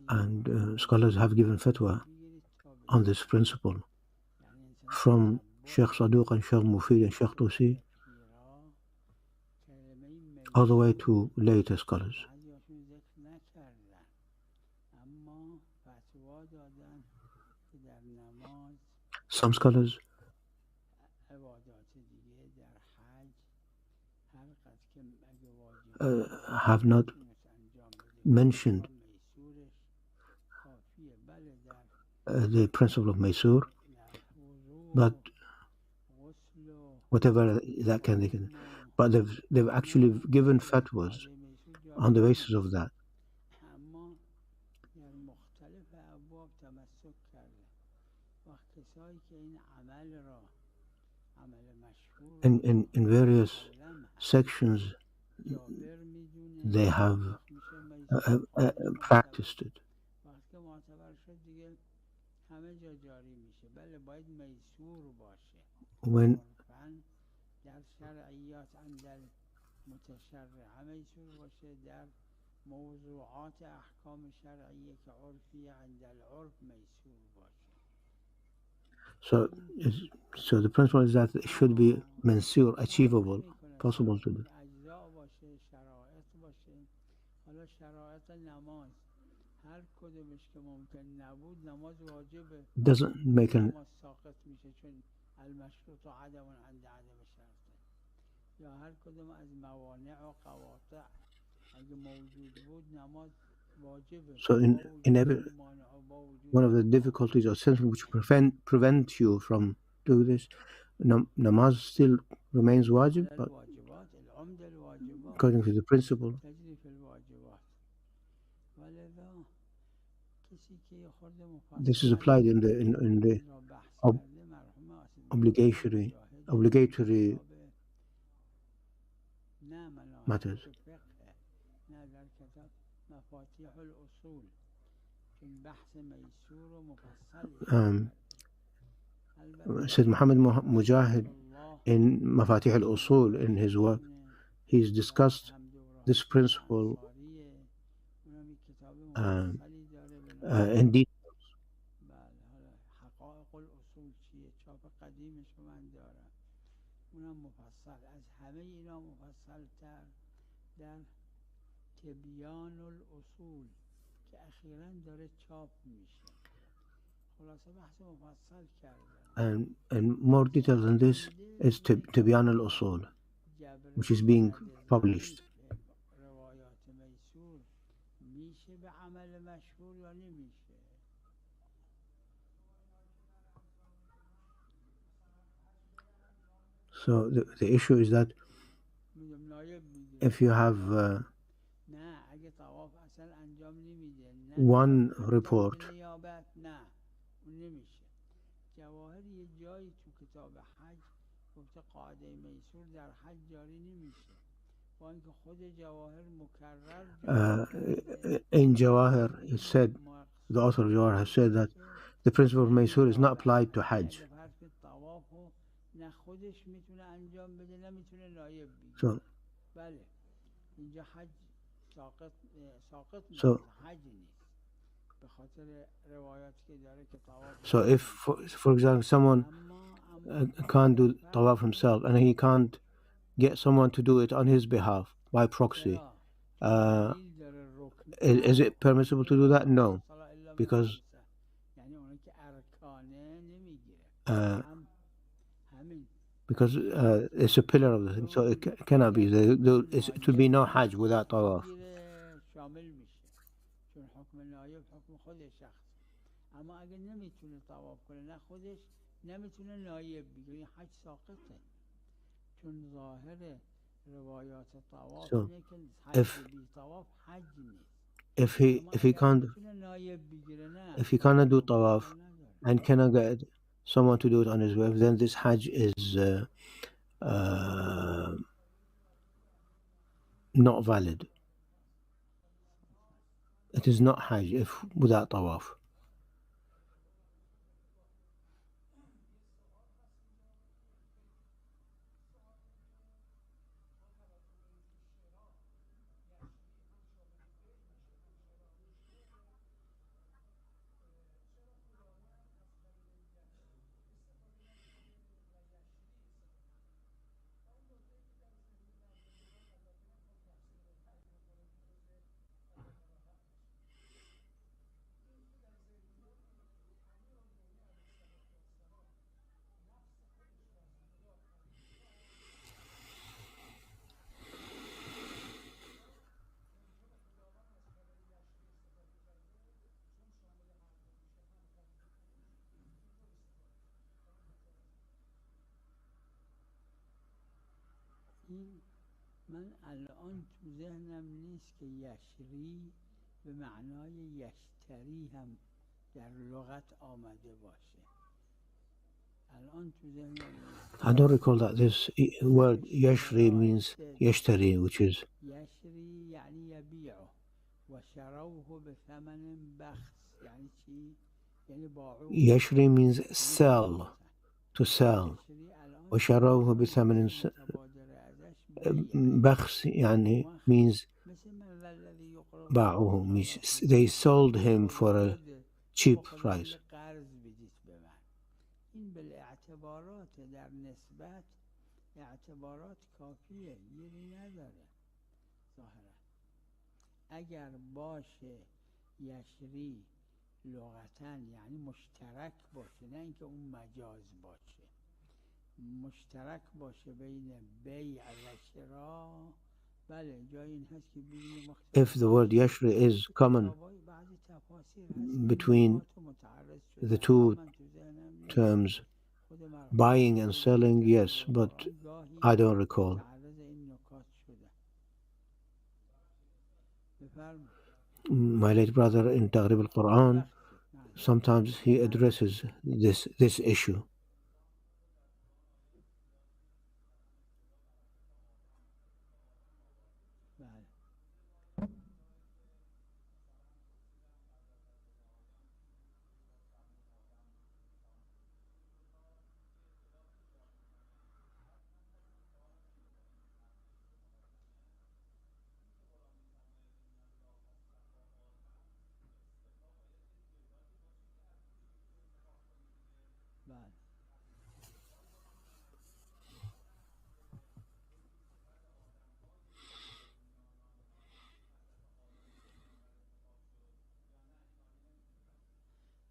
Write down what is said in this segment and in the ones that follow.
And scholars have given fatwa on this principle from Sheikh Saduq and Sheikh Mufid and Sheikh Tusi all the way to later scholars. Some scholars have not mentioned the principle of Maysur, but whatever that can, but they've actually given fatwas on the basis of that. In various sections, they have practiced it. When so the principle is that it should be mansur, achievable, possible to do. Doesn't make an so in every one of the difficulties or sins which prevent you from doing this, namaz still remains wajib, but according to the principle. This is applied in the obligatory matters. Said Muhammad Mujahid in Mafatih al-Usul, in his work, he's discussed this principle in detail. And more detail than this is Tibyan al-Usul, which is being published. So the issue is that if you have one report in Jawahir, it said, the author of Jawahir has said that the principle of Maysur is not applied to Hajj. So if, for example, someone can't do tawaf himself and he can't get someone to do it on his behalf by proxy, is it permissible to do that? No, because it's a pillar of the thing, so it cannot be. It would be no Hajj without tawaf. So if he cannot do tawaf and cannot get someone to do it on his way, then this Hajj is not valid. It is not Hajj if without tawaf. این من الان تو ذهنم نیست که یشری به معنای یشتری هم در لغت آمده باشه. الان تو ذهنم نیست. I don't recall that this word yashri means yashtari, which is یشری یعنی یبیعه و شروه به ثمن بخس. یعنی چی؟ یعنی باعوه. yashri means sell, to sell. وشروه بثمن بخس يعني means باعوه, means they sold him for a cheap price. این بالاعتبارات در نسبت اعتبارات کافیه، گیری نداره ظاهرا. اگر باشه یشری لغتاً یعنی مشترک باشه، نه اینکه اون مجاز باشه، مشترک باشه بین بیع و شرا. بله جای این هست که ببینیم if the word yashri is common between the two terms, buying and selling, yes, but I don't recall. My late brother in Taghrib al-Quran, sometimes he addresses this issue.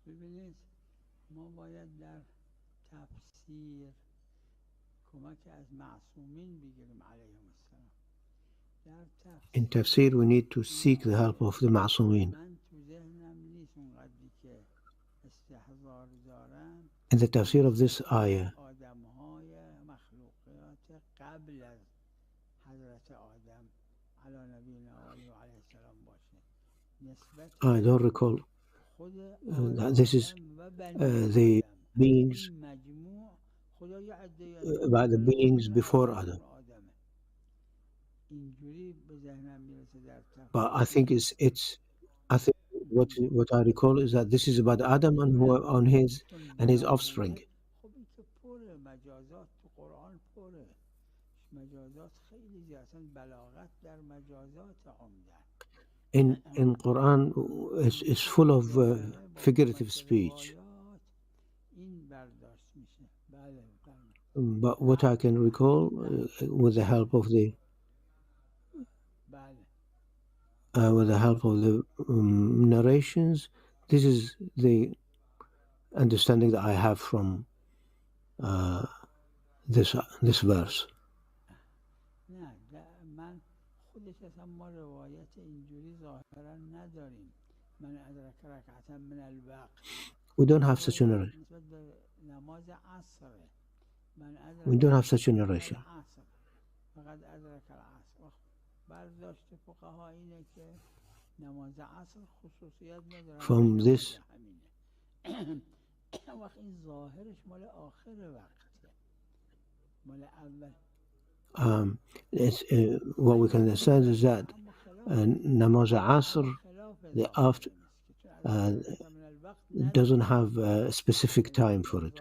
ببینید ما باید در تفسیر کمک از معصومین بگیریم علیهم السلام. In tafsir we need to seek the help of the معصومين. In the tafsir of this ayah, I don't recall this is the beings about the beings before Adam. But I think I think what I recall is that this is about Adam and his offspring. In Quran is full of figurative speech. But what I can recall with the help of the narrations, this is the understanding that I have from this verse. We don't have such a narration. We don't have such a narration. From this what we can understand is that namaz asr, the after, doesn't have a specific time for it.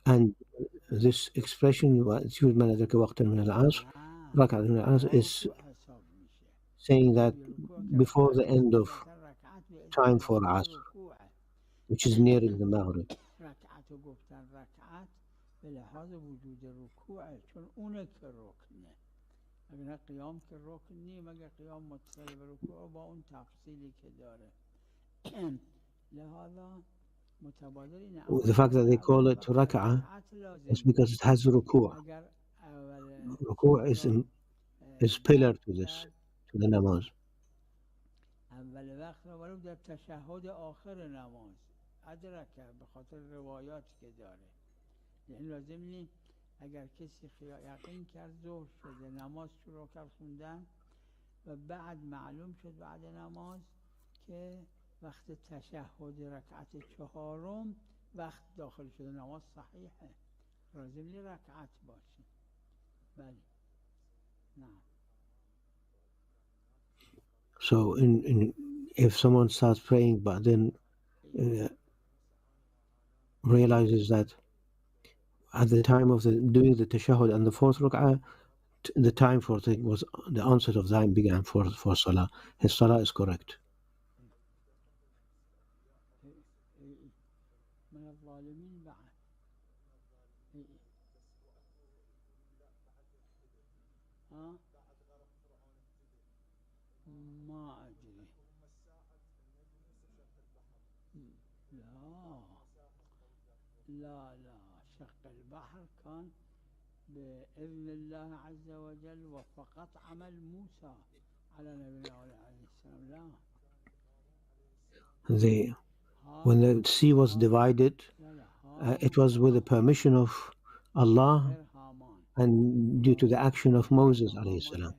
And this expression is saying that before the end of time for Asr, which is nearing the Maghrib. The fact that they call it rak'ah is because it has ruku'. Ruku' is pillar to the namaz. اول وقت را ولو در تشهد آخر نماز ادرکه، به خاطر روایاتی که داره. یعنی لازم نیست اگر کسی یقین کرد ظهر شده، نماز شروع کرد خوندن و بعد معلوم شد بعد نماز که وقت تشهد رکعت چهارم وقت داخل شده، نماز صحیحه، لازم نیست رکعت باشه. بله. نه. So if someone starts praying but then realizes that at the time of doing the tashahhud and the fourth rak'ah, the time for it was, the onset of time began for salah, his salah is correct. من الظالمين بعد. ما أدري. لا شق البحر كان بإذن الله عز وجل وفقط عمل موسى على نبينا عليه السلام. لا. When the sea was divided, it was with the permission of Allah and due to the action of Moses alayhi salam.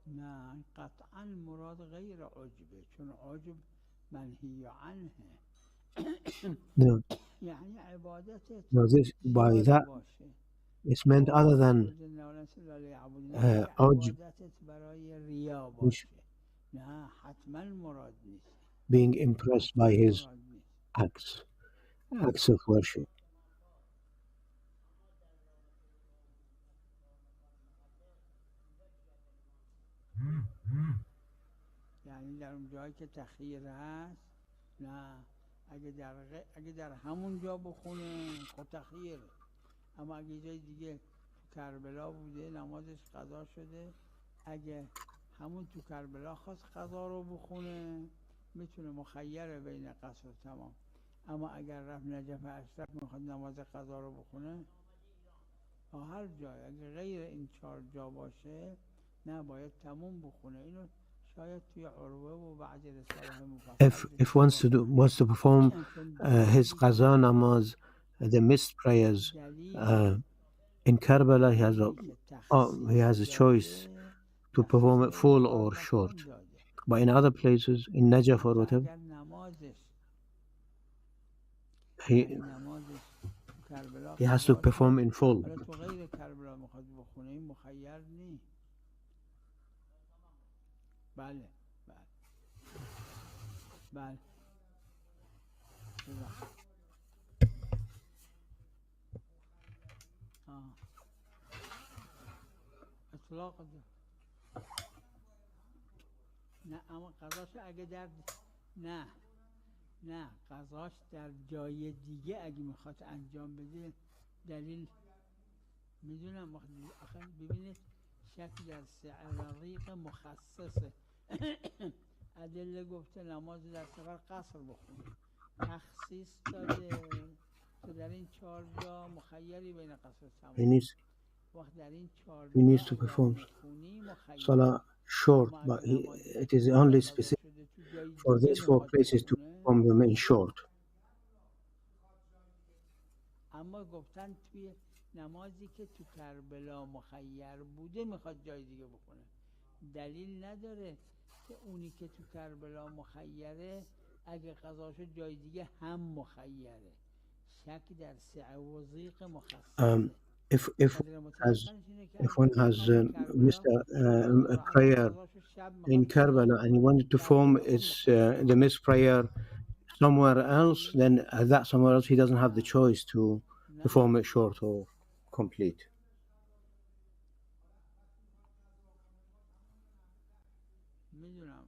نه قطعا مراد غیر عجبه، چون عجب منهی عنه. No. یعنی عبادت By that it's meant other than عبادتت برای ریا باشه. نه حتما مراد نیست. Being impressed by his acts of worship. یعنی در اون جایی که تخییر هست، نه اگه در همون جا بخونه خود تخییره، اما اگه جای دیگه تو کربلا بوده نمازش قضا شده، اگه همون تو کربلا خواست قضا رو بخونه میتونه مخیره بین قصر و تمام. اما اگر رفت نجف اشرف میخواد نماز قضا رو بخونه، هر جای اگه غیر این 4 جا باشه نه باید تموم بخونه. اینو شاید توی عروه و بعضی رساله مفصل If wants to perform his qaza namaz, the missed prayers in Karbala, he has a choice to perform it full or short. But in other places, in Najaf or whatever, he has to perform in full. بله. اطلاق ده. نه اما قضاش اگه در نه قضاش در جای دیگه اگه میخواد انجام بده دلیل میدونم. آخه ببینید شک در سعریق مخصصه. ادله گفته نماز در سفر قصر بخونی، تخصیص داده تو در این 4 جا مخیری بین قصر و تمام. وقت در این 4 جا he needs to perform salah short, but it is only specific for these 4 places to perform them in short. اما گفتن توی نمازی که تو کربلا مخیر بوده میخواد جای دیگه بکنه، دلیل نداره که اونی که تو کربلا مخیره اگه قضا شد جای دیگه هم مخیره. شک در سعه و ضیق مخصصه. If one has missed a prayer in Karbala and he wanted to perform the missed prayer somewhere else, then that somewhere else he doesn't have the choice to perform it short or complete. میدونم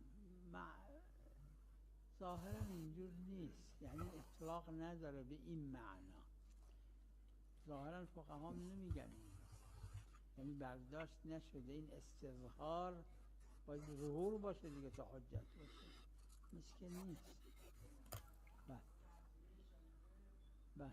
ظاهرا اینجور نیست، یعنی اطلاق نداره به این معنا. ظاهرا فقها نمیگن این، یعنی برداشت نشده این استظهار باید ظهور باشه دیگه تا حجت باشه، نیست که نیست. بله بله.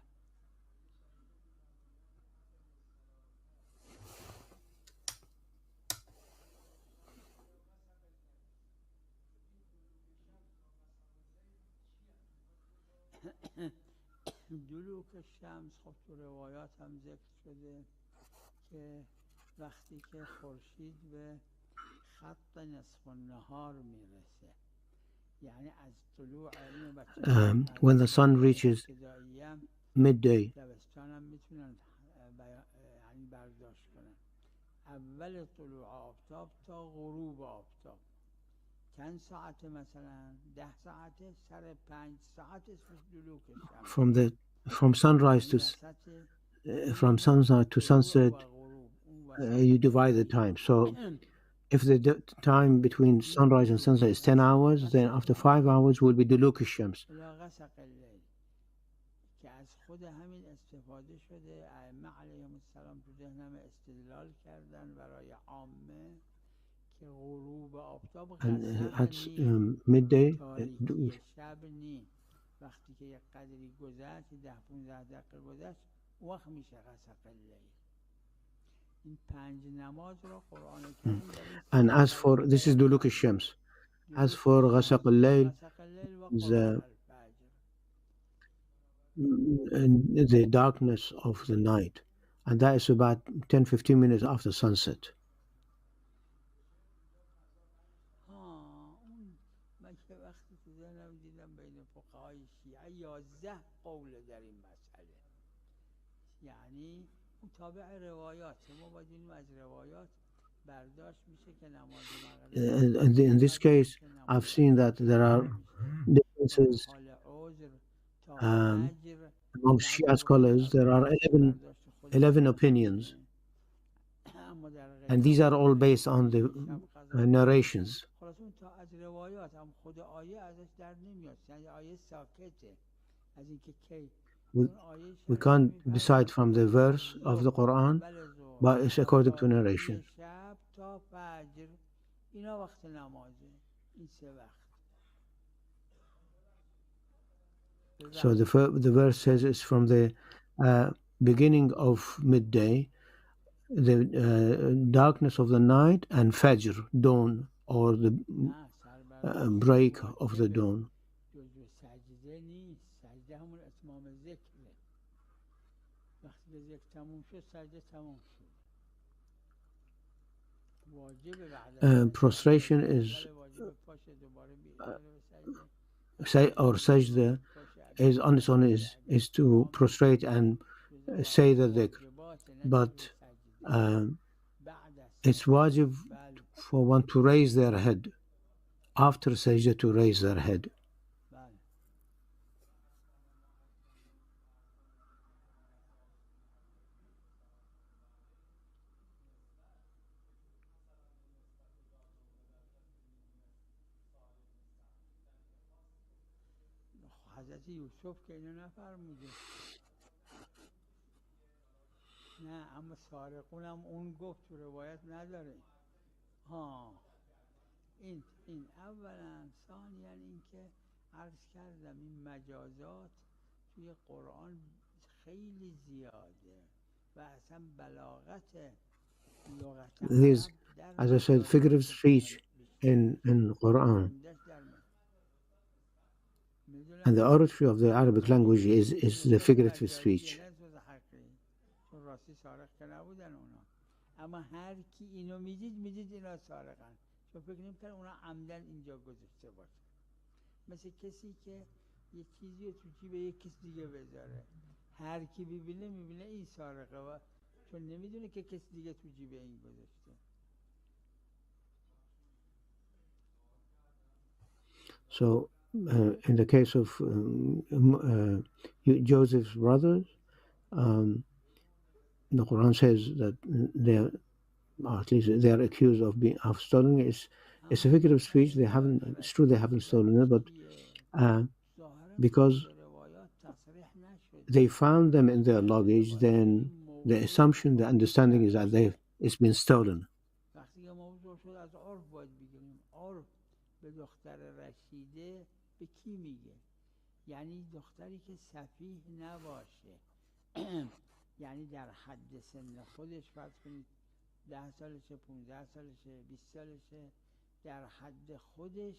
دلوک شمس خب تو روایات هم ذکر شده که وقتی که خورشید به خط نصف النهار میرسه، یعنی از طلوع when the sun reaches midday, دبستان هم میتونن یعنی برداشت کنن اول طلوع آفتاب تا غروب آفتاب چند ساعته، مثلا 10 ساعته، سر 5 ساعت اسمش دلوک شمس. from sunrise to from sunrise to sunset, you divide the time. So if the time between sunrise and sunset is 10 hours, then after 5 hours will be دلوک الشمس. که از خود همین استفاده شده، ائمه علیهم السلام تو ذهنم استدلال کردن برای عامه که غروب آفتاب midday شب نی، وقتی که یک قدری گذشت 10-15 دقیقه گذشت اون وقت میشه غسق اللیل. این 5 نماز رو قرآن کریم and as for this is دلوک الشمس. As for غسق اللیل, the darkness of the night, and that is about 10-15 minutes after sunset. من که وقتی تو ذهنم دیدم بین فقهای شیعه 11 قول در این مسئله، یعنی مطابق روایات ما باید اینو از روایات برداشت میشه که نماز مغرب. In this case, I've seen that there are differences among Shia scholars. There are 11 opinions, and these are all based on the narrations. We can't decide from the verse of the Quran, but it's according to narration. So the verse says it's from the beginning of midday, the darkness of the night, and Fajr, dawn, or the break of the dawn. Prostration is or sajda is on its own is to prostrate and say the dhikr, but it's wajib for one to raise their head after sajda, to raise their head. حضرت یوسف که اینو نفرموده، نه، اما سارقون هم اون گفت، تو روایت نداره. این اولا. ثانیا این که عرض کردم این مجازات توی قرآن خیلی زیاده و اصلا بلاغت لغت These, as I said, figurative speech in Quran, and the oratory of the Arabic language is the figurative speech. اما هر کی اینو میدید اینا سارقن، چون فکر نمی‌کنن اونا عمدن اینجا گذاشته باشه. مثل کسی که یه چیزی رو تو جیب یک کسی دیگه بذاره، هر کی میبینه این سارقه، و چون نمیدونه که کسی دیگه تو جیب این گذاشته. So in the case of Joseph's brothers, the Quran says that at least they are accused of stealing. It's a figurative speech. It's true they haven't stolen it, but ظاهرا because بعض روایات تصریح نشده they found them in their luggage, then the assumption, the understanding is that it's been stolen. وقتی که موضوع شد از عرف باید بگیریم. عرف به دختر رشیده به کی میگه؟ یعنی دختری که سفیه نباشه یعنی در حد سن خودش، فرض کنید 10 سالشه، 15 سالشه، 20 سالشه، در حد خودش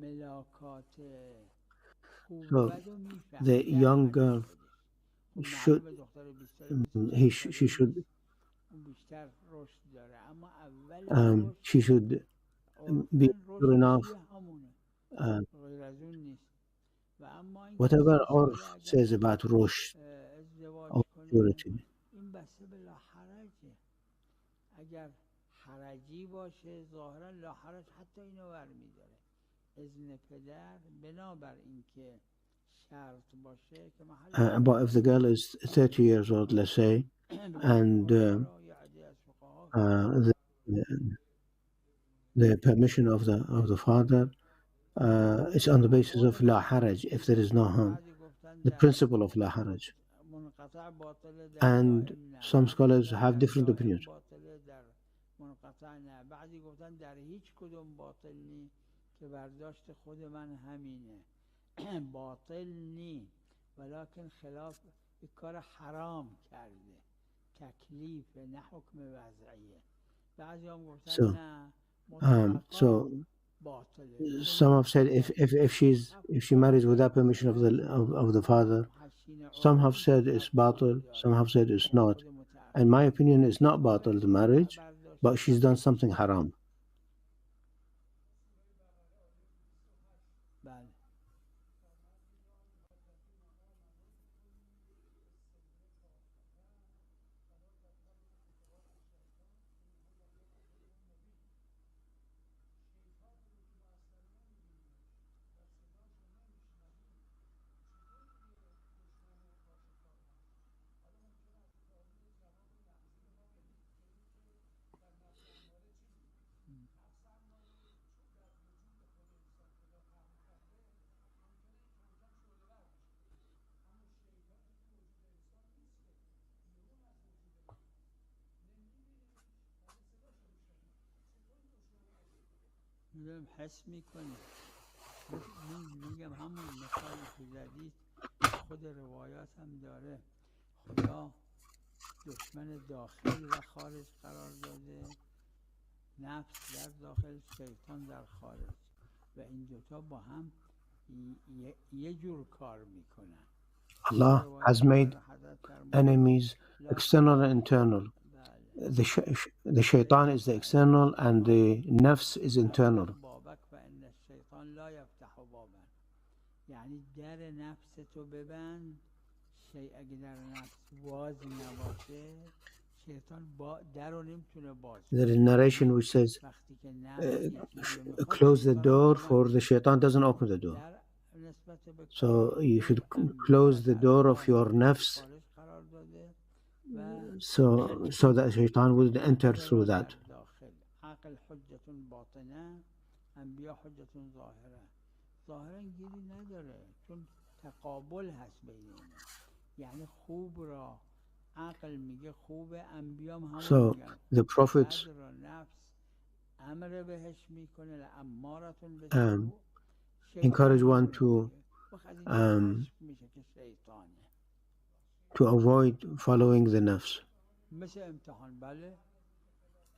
ملاکات خوب So بد رو میفهمه. the young girl should معلومه دختر 20 ساله she should اون بیشتر رشد داره، اما اول she should be عرفاً mature enough. رشد همونه، غیر از اون نیست. و اما این Whatever 30 Urf ساله اگر says about rushd ازدواج or کنه maturity, این بسته به لاحرجه. اگر حرجی باشه ظاهرا لاحرج حتی اینو برمیداره. اذن پدر بنابر اینکه شرط باشه که محل but if the girl is 30 years old, let's say, and the permission of the father, it's on the basis of la haraj, if there is no harm, the principle of la haraj. And some scholars have different opinions. منقطع نه، بعضی گفتن در هیچ کدوم باطل نی که برداشت خود من همینه باطل نی ولیکن خلاف کار حرام کرده، تکلیف نه حکم وضعیه. بعضی هم گفتن نه So باطله. some have said if she marries without permission of the father, some have said it's batil, some have said it's not. And my opinion is not batil, the marriage, but she's done something haram. میگم حس میکنی، میگم همون مثالی که زدید خود روایات هم داره. خدا دشمن داخل و خارج قرار داده، نفس در داخل، شیطان در خارج، و این دوتا با هم یه جور کار میکنن. Allah has made enemies external and internal. The shaitan is the external and the nafs is internal. یعنی در نفس تو ببند، اگه در نفس باز نباشه شیطان در رو نمیتونه باز. There is a narration which says close the door for the shaitan doesn't open the door. So you should close the door of your nafs so that shaitan wouldn't enter through that. عقل حجت باطنه، انبیا حجت ظاهره. ظاهرا گیری نداره چون تقابل هست بین اینا. یعنی خوب را عقل میگه خوبه، انبیا هم همون میگن. So the prophets نفس امر بهش میکنه لامارتون encourage one to avoid following the nafs.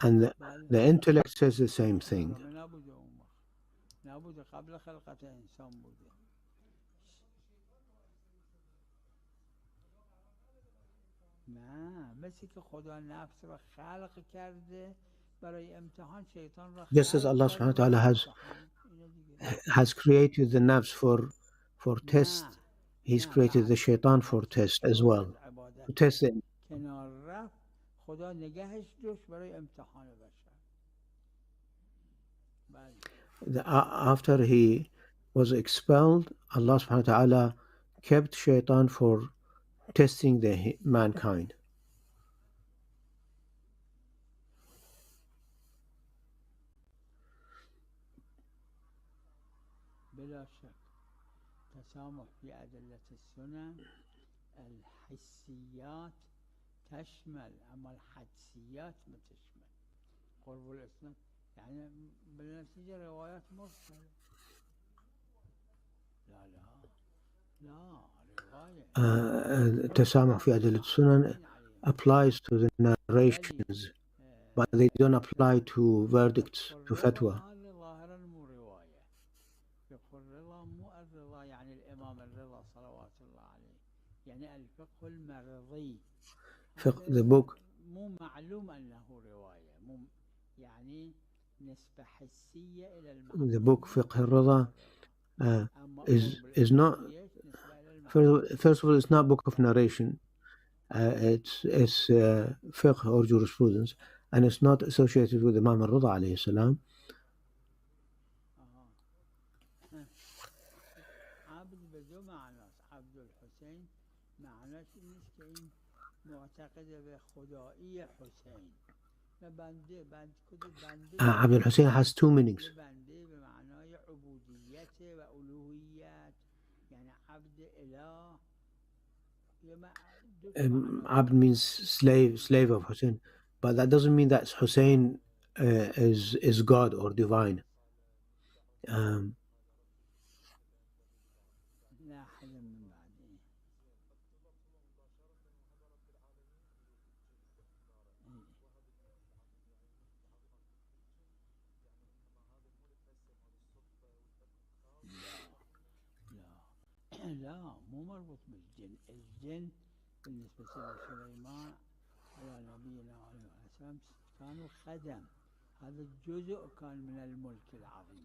And the intellect says the same thing. Just as Allah subhanahu wa ta'ala has created the nafs for test, He's created the shaitan for test as well. To test it. After he was expelled, Allah subhanahu wa ta'ala kept shaitan for testing the mankind. بلا شك تسامح في أدلة السنن الحسيات تشمل، أما الحدسيات ما تشمل. قرب الإسلام يعني بالنتيجة روايات مرسلة. لا لا لا رواية التسامح في أدلة السنن applies to the narrations, but they don't apply to verdicts, to fatwa. هذا ظاهرا مو رواية. فقه الرضا مو الرضا يعني الإمام الرضا صلوات الله عليه، يعني الفقه المرضي. The book مو معلوم أنه رواية، مو يعني نسبة حسية إلى المعلوم. the book فقه الرضا is not, first of all, it's not a book of narration. It's fiqh or jurisprudence, and it's not associated with Imam al-Rida alayhi salam. عبد بدو معناش عبد الحسين معناش إنش كإن معتقد بخدائية حسين. بنده بند كده بنده Abdul Hussein has two meanings. بنده بمعنى عبودية وألوهيات، يعني عبد إله. Abd means slave of Hussein, but that doesn't mean that Hussein is God or divine. لا حد من بعده. لا مو مربوط بالجن. الجن بالنسبة لسليمان على نبينا عليه السلام كانوا خدم، هذا جزء كان من الملك العظيم.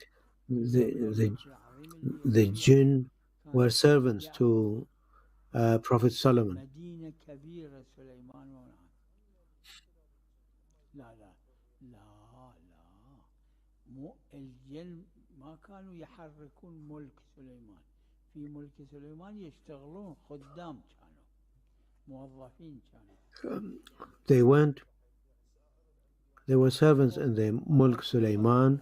The jinn were servants to Prophet Solomon. مدينة كبيرة سليمان. لا لا لا لا مو الجن ما كانوا يحركون ملك سليمان. في ملك سليمان يشتغلون خدام، كانوا موظفين كانوا. They were servants in the Mulk Sulaiman.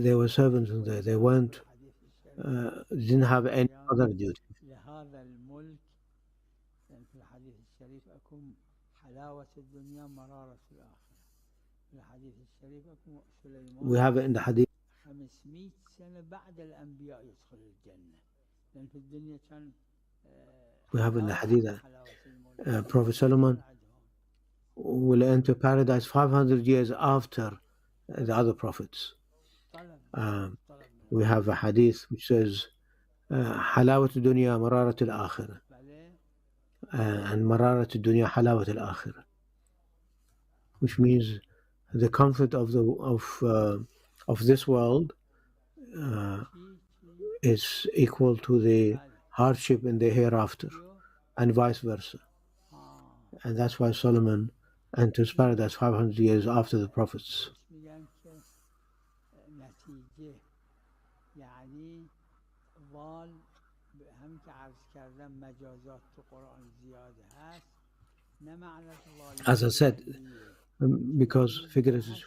They were servants in there. They weren't, didn't have any other duty. لهذا الملك في الحديث الشريف أكون حلاوة الدنيا مرارة الآخرة. في الحديث الشريف أكون سليمان. We have it in the hadith. 500 سنة بعد الأنبياء يدخل الجنة، لأن في الدنيا كان We have in the hadith that Prophet Solomon will enter paradise 500 years after the other prophets. We have a hadith which says حلاوة الدنيا مرارة الآخرة, and مرارة الدنيا حلاوة الآخرة, which means the comfort of this world is equal to the hardship in the hereafter, and vice versa. And that's why Solomon enters paradise 500 years after the prophets. As I said, because figurative.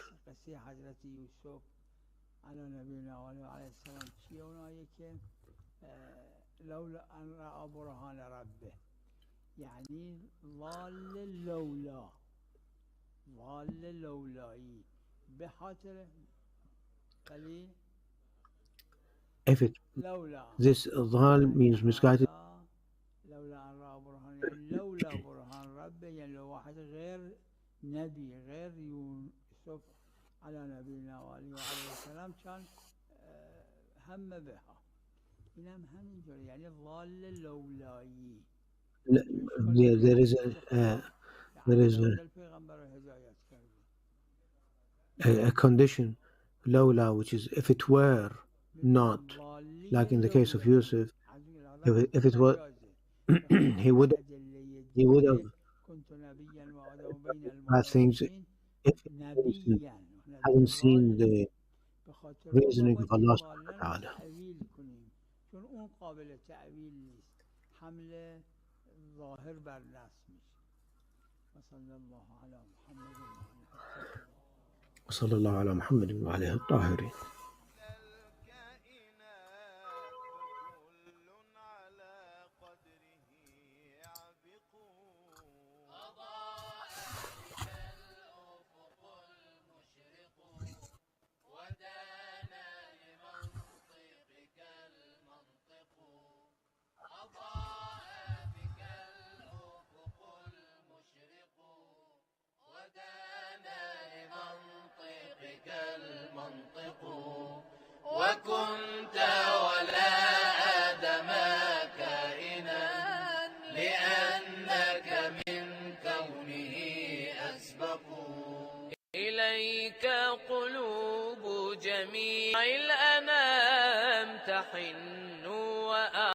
لولا أن رأى برهان ربه، يعني ضال لولاي بخاطر قليل. If it this dhal means misguided. لولا أن رأى برهان يعني لولا برهان ربه، يعني لو واحد غير نبي غير يوسف على نبينا وعليه السلام كان هم بها. إنما هم يعني ضال لولاي. There is a condition, lawla, which is if it were not, like in the case of Yusuf, if it were, he would have had things if he hadn't seen the reasoning of Allah subhanahu wa ta'ala. چون اون قابل تعویل نیست، حمل ظاهر بر نص میشه. صلی الله علی محمد. وصلى الله على محمد وعليه الطاهرين. وكنت ولا آدم كائنا لأنك من كونه أسبق. إليك قلوب جميع الأنام تحن